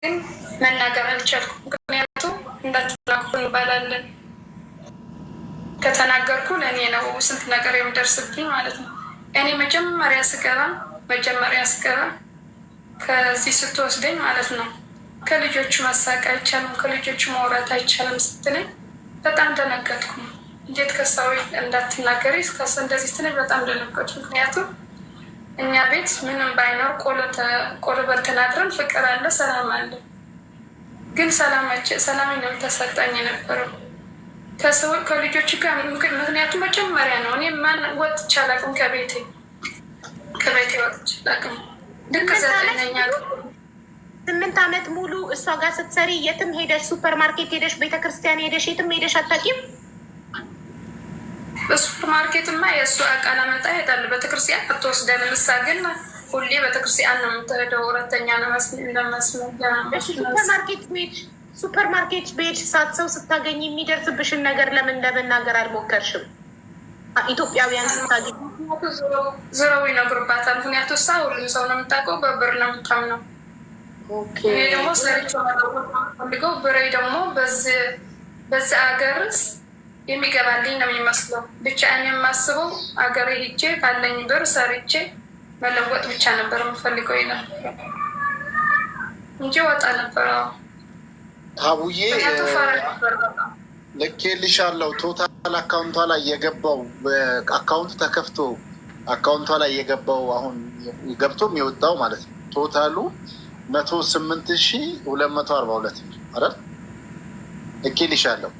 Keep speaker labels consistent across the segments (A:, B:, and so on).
A: ግን መናገር አልቻልኩም። ምክንያቱም እንዳትናኩ እንባላለን። ከተናገርኩ ለእኔ ነው ስንት ነገር የሚደርስብኝ ማለት ነው። እኔ መጀመሪያ ስገባ ከዚህ ስትወስደኝ ማለት ነው ከልጆቹ መሳቅ አይቻልም፣ ከልጆቹ ማውራት አይቻልም ስትለኝ በጣም ደነገጥኩ። እንዴት ከሰው እንዳትናገሪ እንደዚህ ስትለኝ በጣም ደነገጥኩ። ምክንያቱም እኛ ቤት ምንም ባይኖር ቆሎ በልተን አድረን ፍቅር አለ፣ ሰላም አለ። ግን ሰላም ነው ተሰጠኝ የነበረው ከልጆች ጋር። ምክንያቱም መጀመሪያ ነው እኔ ወጥቼ አላውቅም፣ ከቤቴ ወጥቼ አላውቅም። ልክ
B: 8 ዓመት ሙሉ እሷ ጋር ስትሰሪ የትም ሄደሽ ሱፐር ማርኬት ሄደሽ ቤተክርስቲያን ሄደሽ የትም ሄደሽ አታውቂም?
A: በሱፐር ማርኬትማ የእሱ እቃ ላመጣ እሄዳለሁ። ቤተክርስቲያን አትወስደን። ምሳ ግን ሁሌ ቤተክርስቲያን ነው የምትሄደው። ሁለተኛ
B: ሱፐር ማርኬት ቤት ሰዓት ሰው ስታገኝ የሚደርስብሽን ነገር ለምን ለመናገር አልሞከርሽም? ኢትዮጵያውያን ስታገኝ
A: ዝረው ይነግሩባታል። ምክንያቱ እሷ ሁሉም ሰው ነው የምታውቀው፣ በብር ነው የምታምነው። እኔ ደግሞ ሰርቼው ፈልገው ብሬ ደግሞ በዚህ ሀገርስ የሚገባልኝ ነው የሚመስለው። ብቻ እኔ የማስበው አገሬ ሂጄ ካለኝ ብር ሰርቼ መለወጥ ብቻ ነበር የምፈልገው ነበር እንጂ ወጣ ነበረ።
C: አቡዬ ልኬልሻለሁ። ቶታል አካውንቷ ላይ የገባው አካውንቱ ተከፍቶ አካውንቷ ላይ የገባው አሁን ገብቶም የወጣው ማለት ነው ቶታሉ 108,242 አይደል? ልኬልሻለሁ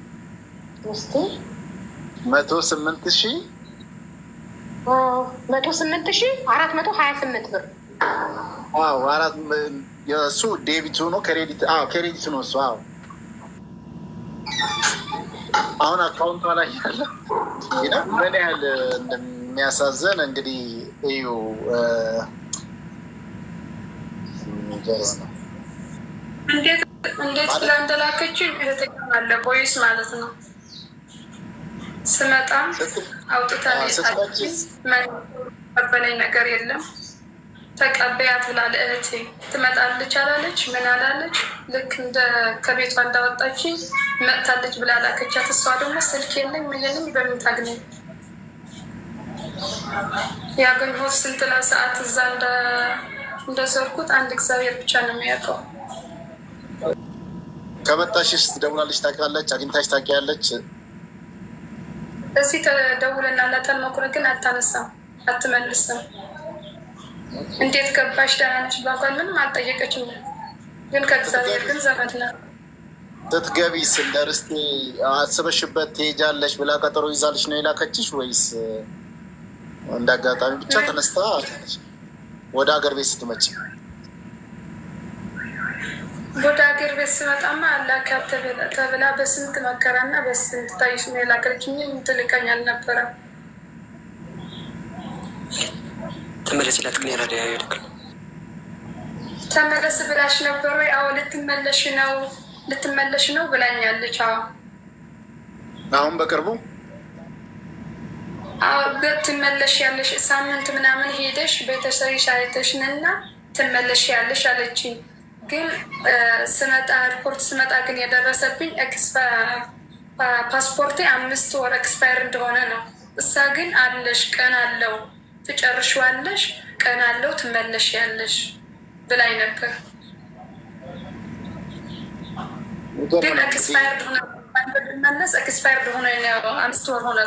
B: 108,428 ብር።
C: የእሱ ዴቢቱ ነው ክሬዲት ነው እሱ። አሁን አካውንቷ ላይ ያለ ምን ያህል እንደሚያሳዝን እንግዲህ እዩ።
A: እንዴት ላንደላከችን እህተኛለ ፖሊስ ማለት ነው። ስመጣም አውጥታ ቀበለኝ ነገር የለም። ተቀበያት ብላ ለእህቴ ትመጣለች አላለች፣ ምን አላለች። ልክ ከቤቷ እንዳወጣች መጥታለች ብላ ላከቻት። እሷ ደግሞ ስልክ የለኝ ምን የለኝ በምን ታግኘኝ? ያገኘሁት ስንት ሰዓት እዛ እንደዘርኩት አንድ እግዚአብሔር ብቻ ነው የሚያውቀው።
C: ከመጣሽስ ትደውላለች ታውቃለች? አግኝታች ታውቂያለች?
A: እዚህ ተደውለና ላተን መኩረ ግን አታነሳም፣ አትመልስም። እንዴት ገባሽ ደህና ነሽ ባኳል ምንም አልጠየቀችም። ግን ከእግዚአብሔር ግን ዘመድ ናት።
C: ስትገቢስ እንደ ርስቴ አስበሽበት ትሄጃለሽ ብላ ቀጠሮ ይዛልሽ ነው የላከችሽ ወይስ እንደ አጋጣሚ ብቻ ተነስታ ወደ ሀገር ቤት ስትመጪ?
A: ወደ ሀገር ቤት ስመጣማ አላካት ተብላ በስንት መከራና በስንት ታይሽ ነው የላከችኝ። ትልቀኝ አልነበረም።
D: ተመለስላት ግን ያራዳ ያደርግ
A: ተመለስ ብላሽ ነበር ወይ? አዎ ልትመለሽ ነው ብላኛለች።
C: አሁን በቅርቡ
A: ትመለሽ ያለሽ ሳምንት ምናምን ሄደሽ ቤተሰብሽ አይተሽንና ትመለሽ ያለሽ አለችኝ። ግን ስመጣ ሪፖርት ስመጣ ግን የደረሰብኝ ፓስፖርቴ 5 ወር ኤክስፓየር እንደሆነ ነው። እሳ ግን አለሽ ቀን አለው ትጨርሽዋለሽ፣ ቀን አለው ትመለሽ ያለሽ ብላኝ ነበር። ግን ኤክስፓየርድ ሆነ መለስ ኤክስፓየርድ ሆነ 5 ወር ሆነ።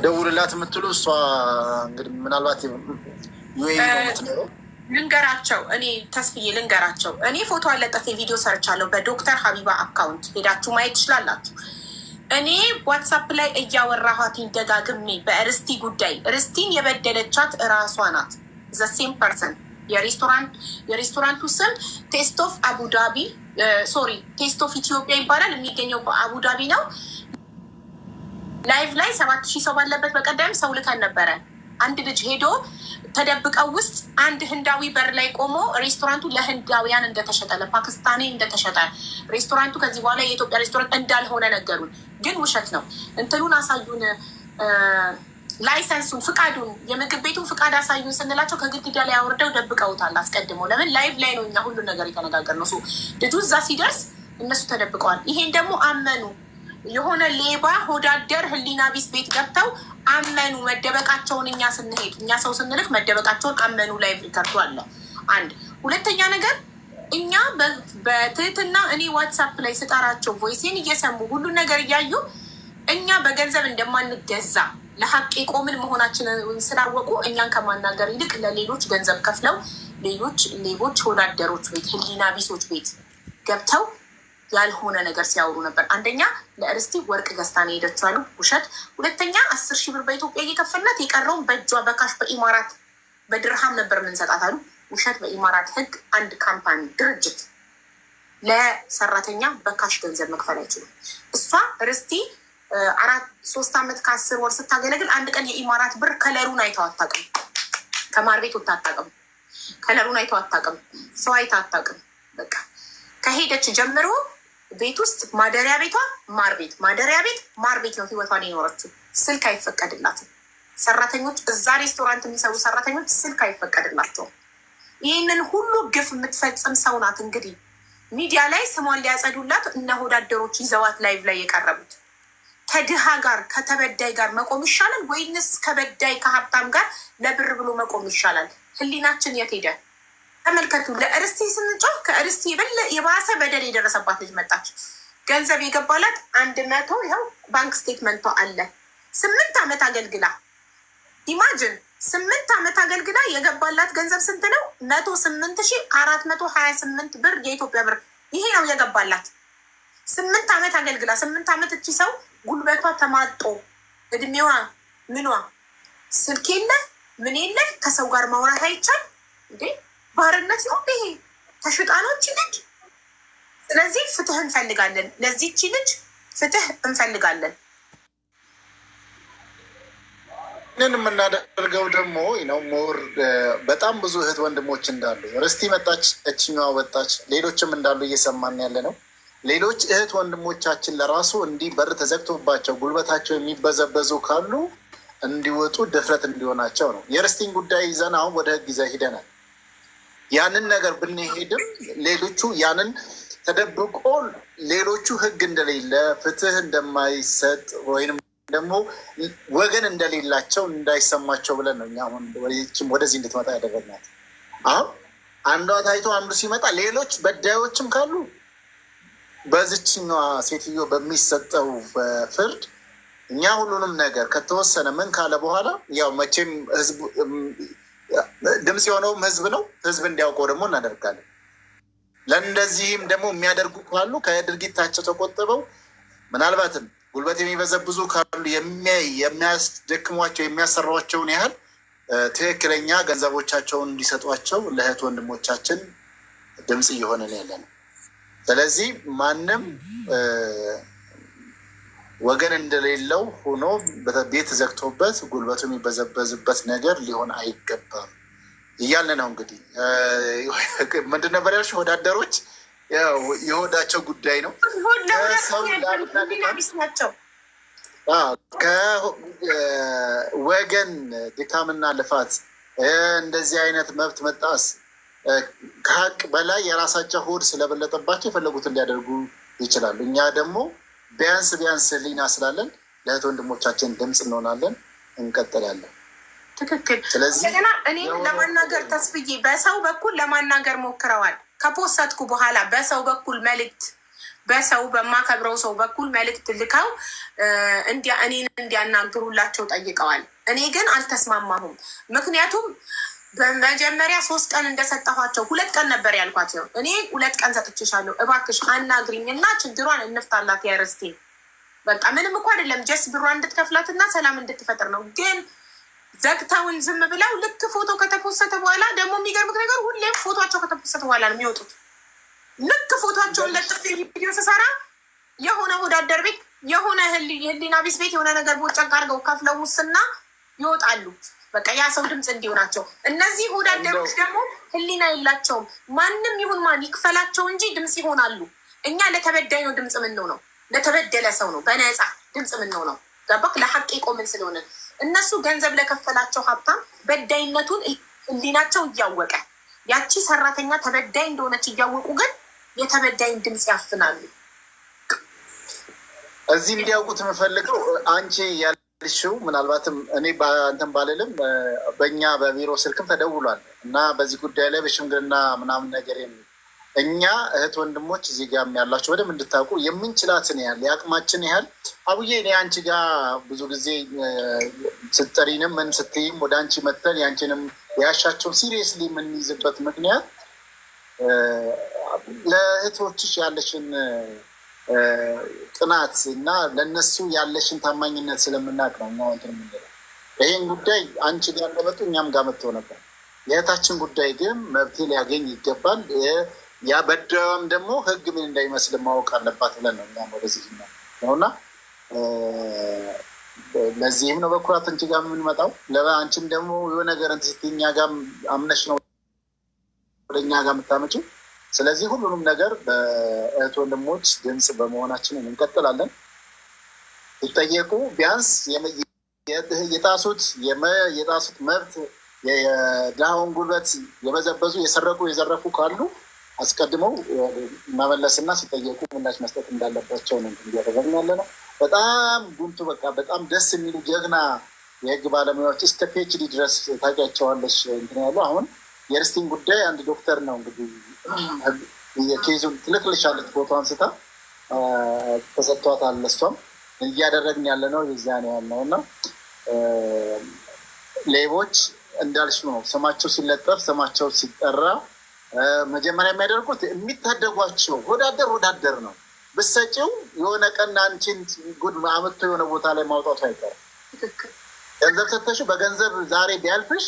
C: ደውልላት የምትሉ እሷ እንግዲህ ምናልባት የምትኖረው
B: ልንገራቸው። እኔ ተስፍዬ ልንገራቸው። እኔ ፎቶ አለጠፌ ቪዲዮ ሰርቻለሁ በዶክተር ሀቢባ አካውንት ሄዳችሁ ማየት ትችላላችሁ። እኔ ዋትሳፕ ላይ እያወራኋትኝ ደጋግሜ በእርስቲ ጉዳይ ርስቲን የበደለቻት እራሷ ናት። ዘሴም ፐርሰን የሬስቶራንቱ ስም ቴስት ኦፍ አቡዳቢ ቴስት ኦፍ ኢትዮጵያ ይባላል። የሚገኘው በአቡዳቢ ነው። ላይቭ ላይ 7,000 ሰው ባለበት በቀደም ሰው ልከን ነበረ። አንድ ልጅ ሄዶ ተደብቀው ውስጥ አንድ ህንዳዊ በር ላይ ቆሞ ሬስቶራንቱ ለህንዳውያን እንደተሸጠ ለፓኪስታኒ እንደተሸጠ ሬስቶራንቱ ከዚህ በኋላ የኢትዮጵያ ሬስቶራንት እንዳልሆነ ነገሩን። ግን ውሸት ነው። እንትኑን አሳዩን፣ ላይሰንሱን ፍቃዱን የምግብ ቤቱን ፍቃድ አሳዩን ስንላቸው ከግድግዳ ላይ አውርደው ደብቀውታል። አስቀድመው ለምን ላይቭ ላይ ነው እኛ ሁሉ ነገር የተነጋገርነው። ልጁ እዛ ሲደርስ እነሱ ተደብቀዋል። ይሄን ደግሞ አመኑ። የሆነ ሌባ ሆዳደር ህሊና ቢስ ቤት ገብተው አመኑ መደበቃቸውን። እኛ ስንሄድ እኛ ሰው ስንልክ መደበቃቸውን አመኑ። ላይቭ ሪከርዱ አለ። አንድ ሁለተኛ ነገር እኛ በትህትና እኔ ዋትሳፕ ላይ ስጠራቸው ቮይሴን እየሰሙ ሁሉን ነገር እያዩ እኛ በገንዘብ እንደማንገዛ ለሀቅ የቆምን መሆናችንን ስላወቁ እኛን ከማናገር ይልቅ ለሌሎች ገንዘብ ከፍለው ሌሎች ሌቦች ሆዳደሮች ቤት ህሊና ቢሶች ቤት ገብተው ያልሆነ ነገር ሲያወሩ ነበር። አንደኛ ለእርስቲ ወርቅ ገዝታ ነው የሄደችው አሉ፣ ውሸት። ሁለተኛ 10,000 ብር በኢትዮጵያ እየከፈልናት የቀረውን በእጇ በካሽ በኢማራት በድርሃም ነበር ምንሰጣት አሉ፣ ውሸት። በኢማራት ህግ አንድ ካምፓኒ ድርጅት ለሰራተኛ በካሽ ገንዘብ መክፈል አይችሉም። እሷ እርስቲ 3 ዓመት ከ10 ወር ስታገለግል አንድ ቀን የኢማራት ብር ከለሩን አይተው አታውቅም። ከማር ቤት ወጥታ አታውቅም። ከለሩን አይተው አታውቅም። ሰው አይታ አታውቅም። በቃ ከሄደች ጀምሮ ቤት ውስጥ ማደሪያ ቤቷ ማር ቤት፣ ማደሪያ ቤት ማር ቤት ነው ህይወቷን የኖረችው። ስልክ አይፈቀድላትም። ሰራተኞች እዛ ሬስቶራንት የሚሰሩ ሰራተኞች ስልክ አይፈቀድላቸውም። ይህንን ሁሉ ግፍ የምትፈጽም ሰው ናት። እንግዲህ ሚዲያ ላይ ስሟን ሊያጸዱላት እነ ሆዳደሮች ይዘዋት ላይቭ ላይ የቀረቡት። ከድሃ ጋር ከተበዳይ ጋር መቆም ይሻላል ወይንስ ከበዳይ ከሀብታም ጋር ለብር ብሎ መቆም ይሻላል? ህሊናችን የት ሄደ? ተመልከቱ። ለእርስቲ ስንጮህ ከእርስቲ የባሰ በደል የደረሰባት ልጅ መጣች። ገንዘብ የገባላት 100 ይኸው ባንክ ስቴትመንቷ አለ። 8 ዓመት አገልግላ ኢማጅን 8 ዓመት አገልግላ የገባላት ገንዘብ ስንት ነው? 108,428 ብር የኢትዮጵያ ብር። ይሄ ነው የገባላት 8 ዓመት አገልግላ። 8 ዓመት እቺ ሰው ጉልበቷ ተማጦ እድሜዋ ምኗ ስልክ የለ ምን የለ ከሰው ጋር ማውራት አይቻል እንዴ? ባርነት ነው ይሄ። ተሽጣኖች ልጅ። ስለዚህ ፍትህ እንፈልጋለን። ለዚህቺ ልጅ ፍትህ እንፈልጋለን።
C: ምን የምናደርገው ደግሞ ነው ሞር በጣም ብዙ እህት ወንድሞች እንዳሉ ርስቲ መጣች፣ እችኛዋ ወጣች፣ ሌሎችም እንዳሉ እየሰማን ያለ ነው። ሌሎች እህት ወንድሞቻችን ለራሱ እንዲህ በር ተዘግቶባቸው ጉልበታቸው የሚበዘበዙ ካሉ እንዲወጡ ድፍረት እንዲሆናቸው ነው። የርስቲን ጉዳይ ይዘን አሁን ወደ ህግ ይዘን ሂደናል። ያንን ነገር ብንሄድም ሌሎቹ ያንን ተደብቆ ሌሎቹ ህግ እንደሌለ ፍትህ እንደማይሰጥ ወይም ደግሞ ወገን እንደሌላቸው እንዳይሰማቸው ብለን ነው እኛ አሁን ወደዚህ እንድትመጣ ያደረግናት። አሁን አንዷ ታይቶ አንዱ ሲመጣ ሌሎች በዳዮችም ካሉ በዚችኛዋ ሴትዮ በሚሰጠው ፍርድ እኛ ሁሉንም ነገር ከተወሰነ ምን ካለ በኋላ ያው መቼም ህዝቡ ድምፅ የሆነውም ህዝብ ነው። ህዝብ እንዲያውቀው ደግሞ እናደርጋለን። ለእንደዚህም ደግሞ የሚያደርጉ ካሉ ከድርጊታቸው ተቆጥበው ምናልባትም ጉልበት የሚበዘብዙ ካሉ የሚያስደክሟቸው የሚያሰሯቸውን ያህል ትክክለኛ ገንዘቦቻቸውን እንዲሰጧቸው ለእህት ወንድሞቻችን ድምፅ እየሆነን ያለ ነው። ስለዚህ ማንም ወገን እንደሌለው ሆኖ ቤት ዘግቶበት ጉልበቱ የሚበዘበዝበት ነገር ሊሆን አይገባም እያለ ነው። እንግዲህ ምንድን ነበር ያልሽው? ወዳደሮች የሆዳቸው ጉዳይ ነው። ከወገን ድካምና ልፋት እንደዚህ አይነት መብት መጣስ ከሀቅ በላይ የራሳቸው ሆድ ስለበለጠባቸው የፈለጉትን ሊያደርጉ ይችላሉ። እኛ ደግሞ ቢያንስ ህሊና ስላለን ለእህት ወንድሞቻችን ድምፅ እንሆናለን፣ እንቀጥላለን።
B: ትክክል።
C: ስለዚህ
B: እኔ ለማናገር ተስፍዬ በሰው በኩል ለማናገር ሞክረዋል። ከፖስተትኩ በኋላ በሰው በኩል መልእክት በሰው በማከብረው ሰው በኩል መልእክት ልከው እኔን እንዲያናግሩላቸው ጠይቀዋል። እኔ ግን አልተስማማሁም። ምክንያቱም በመጀመሪያ 3 ቀን እንደሰጠኋቸው 2 ቀን ነበር ያልኳቸው። እኔ 2 ቀን ሰጥቼሻለሁ፣ እባክሽ አናግሪኝ እና ችግሯን እንፍታላት። ያርስቴ በቃ ምንም እኮ አይደለም፣ ጀስ ብሯን እንድትከፍላትና ሰላም እንድትፈጥር ነው። ግን ዘግተውን ዝም ብለው ልክ ፎቶ ከተፖሰተ በኋላ ደግሞ የሚገርምት ነገር ሁሌም ፎቶቸው ከተፖሰተ በኋላ ነው የሚወጡት። ልክ ፎቶቸውን ለጥፍ ቪዲዮ ስሰራ የሆነ ወዳደር ቤት የሆነ ህሊና ቢስ ቤት የሆነ ነገር ቦጨቅ አድርገው ከፍለው ውስና ይወጣሉ። በቃ ያ ሰው ድምፅ እንዲሆናቸው። እነዚህ ወዳደሮች ደግሞ ህሊና የላቸውም። ማንም ይሁን ማን ይክፈላቸው እንጂ ድምፅ ይሆናሉ። እኛ ለተበዳይ ነው ድምፅ ምነው ነው፣ ለተበደለ ሰው ነው በነፃ ድምፅ ምነው ነው። ገባክ? ለሐቅ ቆምን ስለሆነ እነሱ ገንዘብ ለከፈላቸው ሀብታም በዳይነቱን ህሊናቸው እያወቀ ያቺ ሰራተኛ ተበዳይ እንደሆነች እያወቁ ግን የተበዳይን ድምፅ ያፍናሉ።
C: እዚህ እንዲያውቁት የምፈልገው አንቺ ያልሽው ምናልባትም እኔ እንትን ባልልም በእኛ በቢሮ ስልክም ተደውሏል እና በዚህ ጉዳይ ላይ በሽምግልና ምናምን ነገር እኛ እህት ወንድሞች እዚህ ጋር ያላችሁ በደንብ እንድታውቁ የምንችላትን ያህል የአቅማችን ያህል አቡዬ እኔ አንቺ ጋር ብዙ ጊዜ ስትጠሪንም ምን ስትይም ወደ አንቺ መተን ያንቺንም ያሻቸውን ሲሪየስሊ የምንይዝበት ምክንያት ለእህቶችሽ ያለሽን ቅናት እና ለእነሱ ያለሽን ታማኝነት ስለምናውቅ ነው። እኛ እንትን የምንለው ይህን ጉዳይ አንቺ ጋር እንደመጡ እኛም ጋር መጥተው ነበር። የእህታችን ጉዳይ ግን መብት ሊያገኝ ይገባል። ያበደዋም ደግሞ ህግ ምን እንዳይመስል ማወቅ አለባት ብለን ነው እኛም ወደዚህ ነው እና ለዚህም ነው በኩራት አንቺ ጋር የምንመጣው። አንቺም ደግሞ የሆነ ነገር እንትን ስትይ እኛ ጋር አምነሽ ነው ወደ እኛ ጋር የምታመጪው። ስለዚህ ሁሉንም ነገር በእህት ወንድሞች ድምፅ በመሆናችን እንቀጥላለን። ሲጠየቁ ቢያንስ የጣሱት መብት የድሃውን ጉልበት የበዘበዙ የሰረቁ የዘረፉ ካሉ አስቀድመው መመለስና ሲጠየቁ ምላሽ መስጠት እንዳለባቸው ነው እያደረግን ያለ ነው። በጣም ጉምቱ በቃ በጣም ደስ የሚሉ ጀግና የህግ ባለሙያዎች እስከ ፒኤችዲ ድረስ ታውቂያቸዋለሽ እንትን ያሉ። አሁን የርስቲን ጉዳይ አንድ ዶክተር ነው እንግዲህ የኬዙን ትልክልሻለች ፎቶ አንስታ ተሰጥቷታል። እሷም እያደረግን ያለ ነው የዚያን ያህል ነው እና ሌቦች እንዳልሽ ነው ስማቸው ሲለጠፍ ስማቸው ሲጠራ መጀመሪያ የሚያደርጉት የሚታደጓቸው ወዳደር ነው። ብሰጪው የሆነ ቀን አንቺን ጉድ አመቶ የሆነ ቦታ ላይ ማውጣቱ አይቀርም። ገንዘብ ሰተሽው በገንዘብ ዛሬ ቢያልፍሽ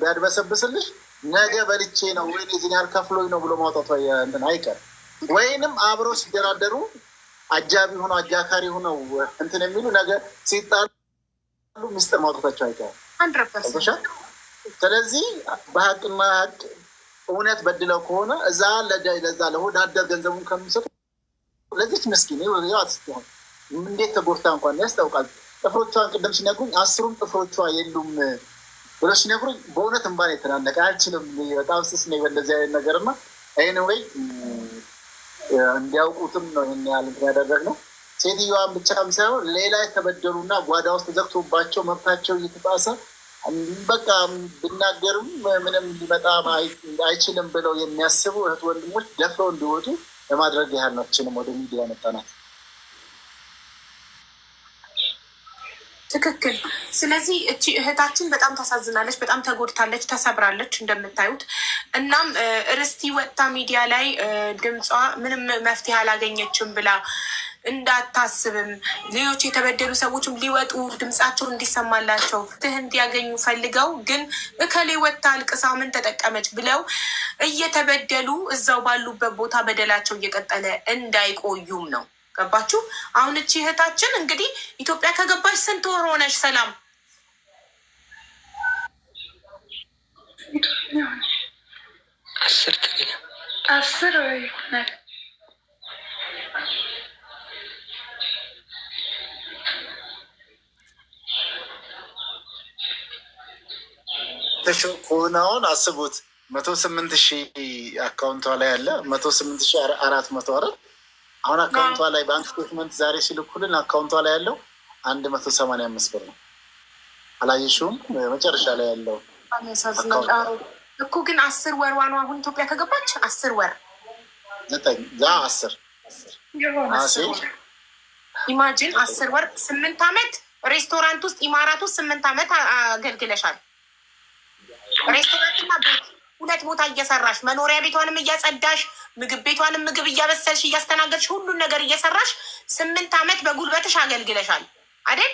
C: ቢያድበሰብስልሽ ነገ በልቼ ነው ወይ ዚን ያህል ከፍሎኝ ነው ብሎ ማውጣቱ እንትን አይቀርም። ወይንም አብሮ ሲደራደሩ አጃቢ ሆነው አጃካሪ ሆነው እንትን የሚሉ ነገር ሲጣሉ ሚስጥር ማውጣታቸው አይቀርም። ስለዚህ በሀቅና ሀቅ እውነት በድለው ከሆነ እዛ ለዛ ለሆዳደር ገንዘቡን ከሚሰጡ ለዚች ምስኪን ስትሆን እንዴት ተጎድታ እንኳን ያስታውቃል። ጥፍሮቿን ቅድም ሲነግሩኝ 10ም ጥፍሮቿ የሉም ብሎ ሲነግሩኝ በእውነት እንባን የተናነቀ አልችልም። በጣም ስስ ነው በእንደዚህ አይነት ነገር እና ኤኒዌይ እንዲያውቁትም ነው ይህን ያህል ያደረግነው። ሴትዮዋን ብቻም ሳይሆን ሌላ የተበደሉና ጓዳ ውስጥ ተዘግቶባቸው መብታቸው እየተጣሰ በቃ ብናገርም ምንም ሊመጣ አይችልም ብለው የሚያስቡ እህት ወንድሞች ደፍረው እንዲወጡ ለማድረግ ያህል ነው ችንም ወደ ሚዲያ መጣናት።
B: ትክክል። ስለዚህ እቺ እህታችን በጣም ታሳዝናለች፣ በጣም ተጎድታለች፣ ተሰብራለች እንደምታዩት። እናም ርስቲ ወጥታ ሚዲያ ላይ ድምጿ ምንም መፍትሄ አላገኘችም ብላ እንዳታስብም ሌሎች የተበደሉ ሰዎችም ሊወጡ ድምፃቸውን እንዲሰማላቸው ፍትህ እንዲያገኙ ፈልገው ግን እከሌ ወጥታ አልቅሳ ምን ተጠቀመች ብለው እየተበደሉ እዛው ባሉበት ቦታ በደላቸው እየቀጠለ እንዳይቆዩም ነው። ገባችሁ? አሁን እቺ እህታችን እንግዲህ ኢትዮጵያ ከገባች ስንት ወር ሆነሽ? ሰላም
A: 10 ይሆናል።
C: ከሆነውን አስቡት 108,000 አካውንቷ ላይ ያለ 108,400 አይደል? አሁን አካውንቷ ላይ ባንክ ስቴትመንት ዛሬ ሲልኩልን አካውንቷ ላይ ያለው 185 ብር ነው። አላየሽውም? መጨረሻ ላይ ያለው
B: እኮ ግን 10 ወር ዋኗ አሁን ኢትዮጵያ ከገባች 10 ወር
C: 10
B: ኢማጂን 10 ወር 8 ዓመት ሬስቶራንት ውስጥ ኢማራት ውስጥ 8 ዓመት አገልግለሻል። ሬስቶራንትና ቤት 2 ቦታ እየሰራሽ መኖሪያ ቤቷንም እያጸዳሽ ምግብ ቤቷንም ምግብ እያበሰልሽ እያስተናገድሽ ሁሉን ነገር እየሰራሽ 8 ዓመት በጉልበትሽ አገልግለሻል አይደል?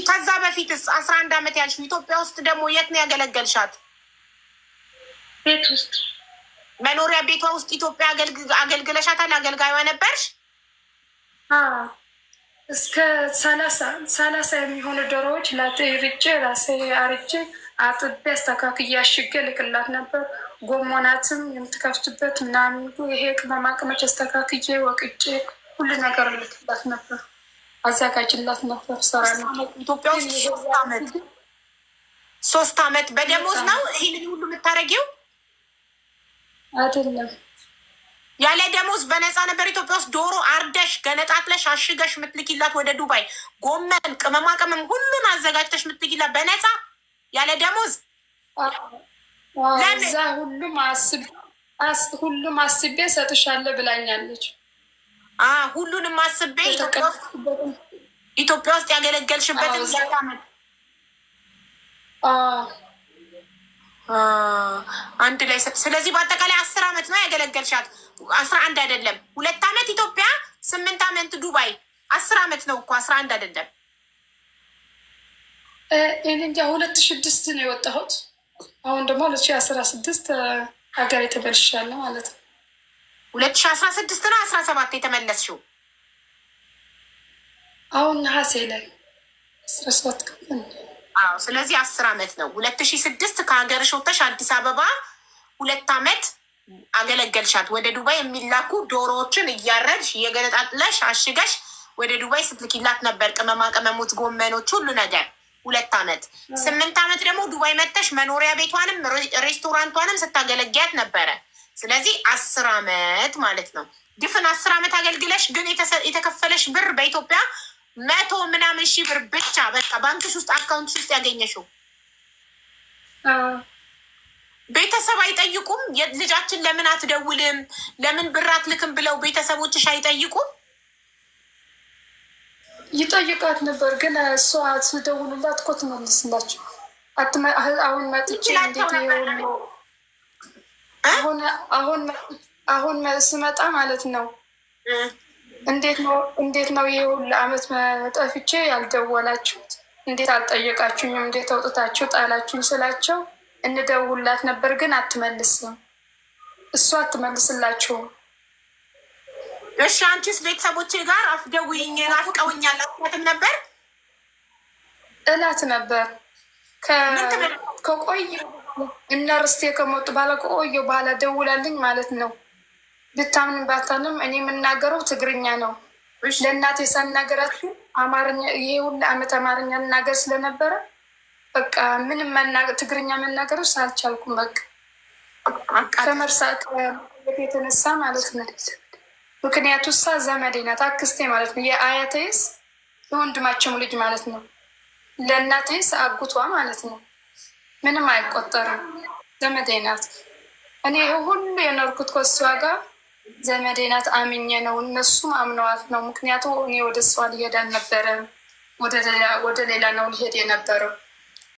B: ከዛ በፊትስ 11 ዓመት ያልሽ ኢትዮጵያ ውስጥ ደግሞ የት ነው ያገለገልሻት?
A: ቤት ውስጥ
B: መኖሪያ ቤቷ ውስጥ ኢትዮጵያ አገልግለሻታል? አገልጋዩ ነበርሽ?
A: እስከ 30 የሚሆኑ ዶሮዎች ላጤርጬ ራሴ አርጬ አጥቤ አስተካክዬ አሽጌ ልክላት ነበር። ጎመናትም የምትከፍትበት ምናምን ይሄ ቅመማ ቅመች አስተካክዬ ወቅጬ ሁሉ ነገር ልክላት ነበር። አዘጋጅላት ነበር። ሰራ ነው
B: ኢትዮጵያ ውስጥ 3 ዓመት በደሞዝ ነው ይህንን ሁሉ የምታደርጊው?
A: አይደለም፣
B: ያለ ደሞዝ በነፃ ነበር። ኢትዮጵያ ውስጥ ዶሮ አርደሽ ገነጣጥለሽ አሽገሽ ምትልኪላት ወደ ዱባይ፣ ጎመን፣ ቅመማ ቅመም ሁሉን አዘጋጅተሽ ምትልኪላት በነፃ ያለ ደሞዝ።
A: ለዛ ሁሉም አስቤ ሰጥሻለሁ ብላኛለች።
B: ሁሉንም አስቤ ኢትዮጵያ ውስጥ ያገለገልሽበትን ዓመት አንድ ላይ። ስለዚህ በአጠቃላይ 10 ዓመት ነው ያገለገልሻት። 11 አይደለም፣ 2 ዓመት ኢትዮጵያ፣ 8 ዓመት ዱባይ። 10 ዓመት ነው እኮ 11 አይደለም።
A: እኔ እንጃ 2006 ነው የወጣሁት። አሁን ደግሞ 2016 ሀገር የተመልሻለሁ ማለት ነው።
B: 2016 ነው 17 የተመለስሽው?
A: አሁን ነሐሴ ላይ 17 ቀን።
B: ስለዚህ 10 ዓመት ነው። 2006 ከሀገርሽ ወጥተሽ አዲስ አበባ 2 ዓመት አገለገልሻት። ወደ ዱባይ የሚላኩ ዶሮዎችን እያረድሽ እየገነጣጥለሽ አሽገሽ ወደ ዱባይ ስትልኪላት ነበር። ቅመማ ቅመሞች፣ ጎመኖች፣ ሁሉ ነገር 2 ዓመት። 8 ዓመት ደግሞ ዱባይ መጥተሽ መኖሪያ ቤቷንም ሬስቶራንቷንም ስታገለግያት ነበረ። ስለዚህ 10 ዓመት ማለት ነው። ድፍን 10 ዓመት አገልግለሽ ግን የተከፈለሽ ብር በኢትዮጵያ 100 ምናምን ሺህ ብር ብቻ። በቃ ባንክሽ ውስጥ አካውንትሽ ውስጥ ያገኘሽው። ቤተሰብ አይጠይቁም? ልጃችን ለምን አትደውልም፣ ለምን ብር አትልክም ብለው ቤተሰቦችሽ አይጠይቁም?
A: ይጠይቃት ነበር፣ ግን እሷ ስደውሉላት እኮ ትመልስላቸው። አሁን መጥቼ አሁን ስመጣ ማለት ነው እንዴት ነው ይሄ ሁሉ ዓመት ጠፍቼ ያልደወላችሁት? እንዴት አልጠየቃችሁኝም? እንዴት አውጥታችሁ ጣላችሁኝ ስላቸው እንደውላት ነበር፣ ግን አትመልስም። እሷ አትመልስላችሁም።
B: እሺ አንቺስ ቤተሰቦቼ ጋር አትደውይኝ ናፍቀውኛል አትመጥም ነበር?
A: እላት ነበር። ከቆየ እና ርስቴ ከሞጡ በኋላ ከቆየ በኋላ ደውላልኝ ማለት ነው። ብታምን ባታንም እኔ የምናገረው ትግርኛ ነው። ለእናቴ ሳናገራችሁ አማርኛ፣ ይሄ ሁሉ ዓመት አማርኛ እናገር ስለነበረ በቃ ምንም ትግርኛ መናገሮች አልቻልኩም። በቃ ከመርሳት የተነሳ ማለት ነው። ምክንያቱ እሷ ዘመዴ ናት፣ አክስቴ ማለት ነው። የአያቴስ የወንድማቸውም ልጅ ማለት ነው። ለእናቴስ አጉቷ ማለት ነው። ምንም አይቆጠርም። ዘመዴ ናት። እኔ ሁሉ የኖርኩት ከእሷ ጋር ዘመዴ ናት አምኜ ነው። እነሱም አምነዋት ነው። ምክንያቱ እኔ ወደ እሷ ሊሄድ አልነበረም፣ ወደ ሌላ ነው ሊሄድ የነበረው።